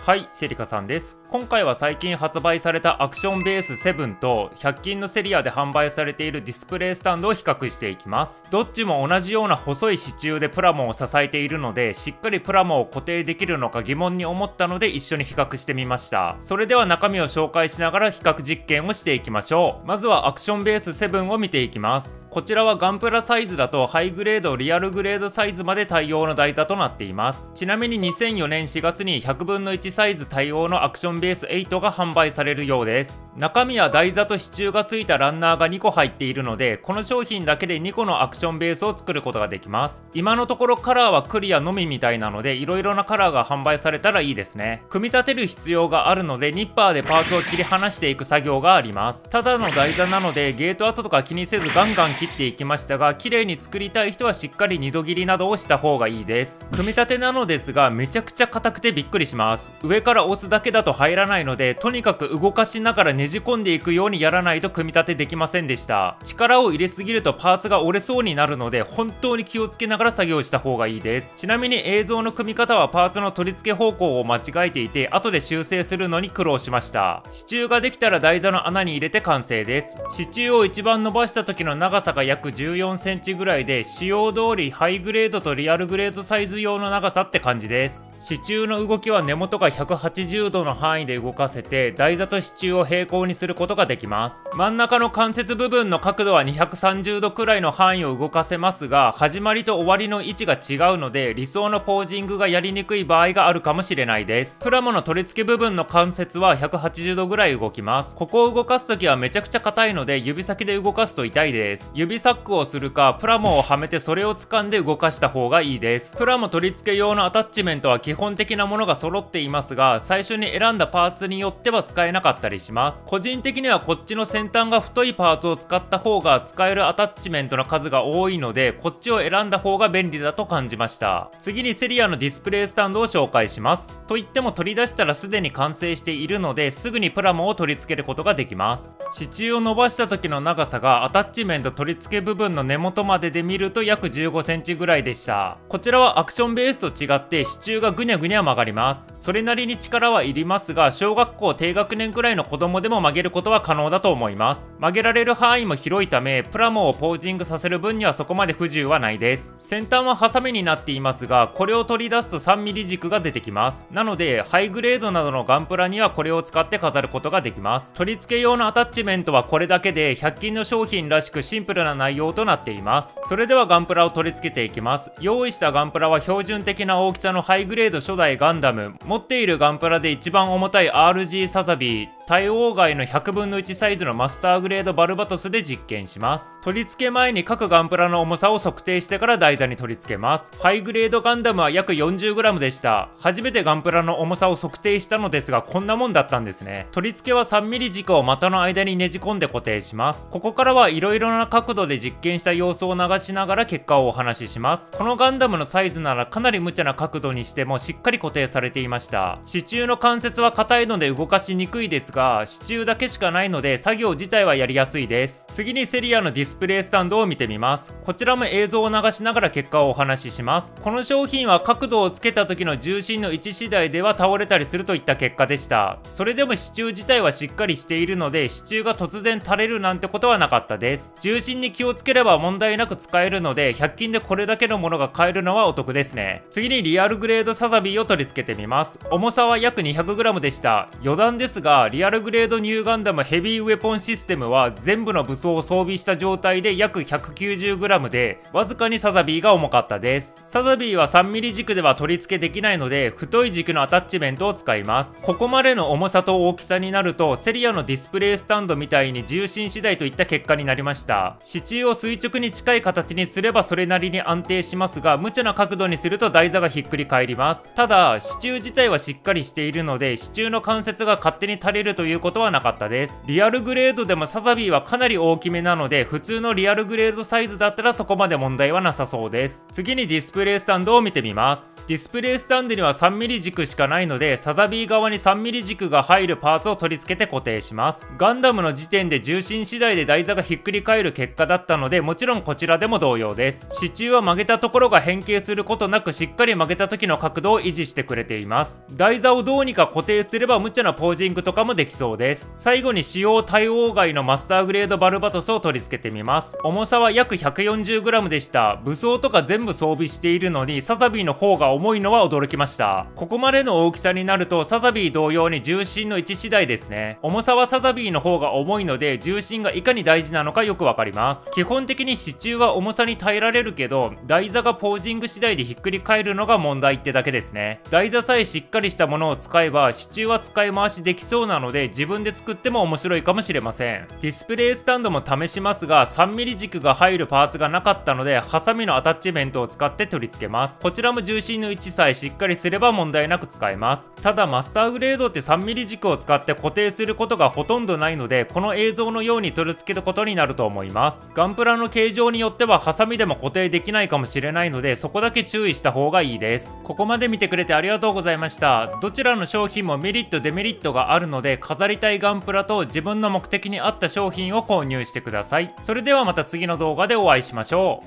はい、セリカさんです。今回は最近発売されたアクションベース7と100均のセリアで販売されているディスプレイスタンドを比較していきます。どっちも同じような細い支柱でプラモを支えているので、しっかりプラモを固定できるのか疑問に思ったので一緒に比較してみました。それでは中身を紹介しながら比較実験をしていきましょう。まずはアクションベース7を見ていきます。こちらはガンプラサイズだとハイグレード、リアルグレードサイズまで対応の台座となっています。ちなみに2004年4月に100分の1サイズ対応のアクションベース8が販売されるようです。中身は台座と支柱がついたランナーが2個入っているので、この商品だけで2個のアクションベースを作ることができます。今のところカラーはクリアのみみたいなので、色々なカラーが販売されたらいいですね。組み立てる必要があるので、ニッパーでパーツを切り離していく作業があります。ただの台座なのでゲート跡とか気にせずガンガン切っていきましたが、綺麗に作りたい人はしっかり2度切りなどをした方がいいです。組み立てなのですが、めちゃくちゃ硬くてびっくりします。上から押すだけだと入らないので、とにかく動かしながらねじ込んでいくようにやらないと組み立てできませんでした。力を入れすぎるとパーツが折れそうになるので、本当に気をつけながら作業した方がいいです。ちなみに映像の組み方はパーツの取り付け方向を間違えていて、後で修正するのに苦労しました。支柱ができたら台座の穴に入れて完成です。支柱を一番伸ばした時の長さが約14センチぐらいで、使用通りハイグレードとリアルグレードサイズ用の長さって感じです。支柱の動きは根元が180度の範囲で動かせて、台座と支柱を平行にすることができます。真ん中の関節部分の角度は230度くらいの範囲を動かせますが、始まりと終わりの位置が違うので、理想のポージングがやりにくい場合があるかもしれないです。プラモの取り付け部分の関節は180度ぐらい動きます。ここを動かすときはめちゃくちゃ硬いので、指先で動かすと痛いです。指サックをするか、プラモをはめてそれを掴んで動かした方がいいです。プラモ取り付け用のアタッチメントは基本的なものが揃っていますが、最初に選んだパーツによっては使えなかったりします。個人的にはこっちの先端が太いパーツを使った方が使えるアタッチメントの数が多いので、こっちを選んだ方が便利だと感じました。次にセリアのディスプレイスタンドを紹介します。といっても取り出したらすでに完成しているので、すぐにプラモを取り付けることができます。支柱を伸ばした時の長さがアタッチメント取り付け部分の根元までで見ると約15センチぐらいでした。こちらはアクションベースと違って支柱がぐにゃぐにゃ曲がります。それなりに力はいりますが、小学校低学年くらいの子供でも曲げることは可能だと思います。曲げられる範囲も広いため、プラモをポージングさせる分にはそこまで不自由はないです。先端はハサミになっていますが、これを取り出すと 3mm 軸が出てきます。なのでハイグレードなどのガンプラにはこれを使って飾ることができます。取り付け用のアタッチメントはこれだけで、100均の商品らしくシンプルな内容となっています。それではガンプラを取り付けていきます。用意したガンプラは標準的な大きさのハイグレード初代ガンダム、持っているガンプラで一番重たい RG サザビー、対応外の100分の1サイズのマスターグレードバルバトスで実験します。取り付け前に各ガンプラの重さを測定してから台座に取り付けます。ハイグレードガンダムは約 40g でした。初めてガンプラの重さを測定したのですが、こんなもんだったんですね。取り付けは 3mm 軸を股の間にねじ込んで固定します。ここからは色々な角度で実験した様子を流しながら結果をお話しします。このガンダムのサイズならかなり無茶な角度にしてもしっかり固定されていました。支柱の関節は硬いので動かしにくいですが、支柱だけしかないので作業自体はやりやすいです。次にセリアのディスプレイスタンドを見てみます。こちらも映像を流しながら結果をお話しします。この商品は角度をつけた時の重心の位置次第では倒れたりするといった結果でした。それでも支柱自体はしっかりしているので、支柱が突然垂れるなんてことはなかったです。重心に気をつければ問題なく使えるので、100均でこれだけのものが買えるのはお得ですね。次にリアルグレードサザビーを取り付けてみます。重さは約 200g でした。余談ですが、リアルグレードニューガンダムヘビーウェポンシステムは全部の武装を装備した状態で約 190g で、わずかにサザビーが重かったです。サザビーは 3mm 軸では取り付けできないので、太い軸のアタッチメントを使います。ここまでの重さと大きさになると、セリアのディスプレイスタンドみたいに重心次第といった結果になりました。支柱を垂直に近い形にすればそれなりに安定しますが、無茶な角度にすると台座がひっくり返ります。ただ支柱自体はしっかりしているので、支柱の関節が勝手に垂れるということはなかったです。リアルグレードでもサザビーはかなり大きめなので、普通のリアルグレードサイズだったらそこまで問題はなさそうです。次にディスプレイスタンドを見てみます。ディスプレイスタンドには 3mm 軸しかないので、サザビー側に 3mm 軸が入るパーツを取り付けて固定します。ガンダムの時点で重心次第で台座がひっくり返る結果だったので、もちろんこちらでも同様です。支柱は曲げたところが変形することなく、しっかり曲げた時の角度を維持してくれています。台座をどうにか固定すれば無茶なポージングとかもできそうです。最後に使用対応外のマスターグレードバルバトスを取り付けてみます。重さは約 140g でした。武装とか全部装備しているのにサザビーの方が重いのは驚きました。ここまでの大きさになるとサザビー同様に重心の位置次第ですね。重さはサザビーの方が重いので、重心がいかに大事なのかよくわかります。基本的に支柱は重さに耐えられるけど、台座がポージング次第でひっくり返るのが問題ってだけですね。台座さえしっかりしたものを使えば支柱は使い回しできそうなので、自分で作っても面白いかもしれません。ディスプレイスタンドも試しますが、3mm 軸が入るパーツがなかったので、ハサミのアタッチメントを使って取り付けます。こちらも重心の位置さえしっかりすれば問題なく使えます。ただマスターグレードって 3mm 軸を使って固定することがほとんどないので、この映像のように取り付けることになると思います。ガンプラの形状によってはハサミでも固定できないかもしれないので、そこだけ注意した方がいいです。ここまで見てくれてありがとうございました。どちらの商品もメリットデメリットがあるので、飾りたいガンプラと自分の目的に合った商品を購入してください。それではまた次の動画でお会いしましょう。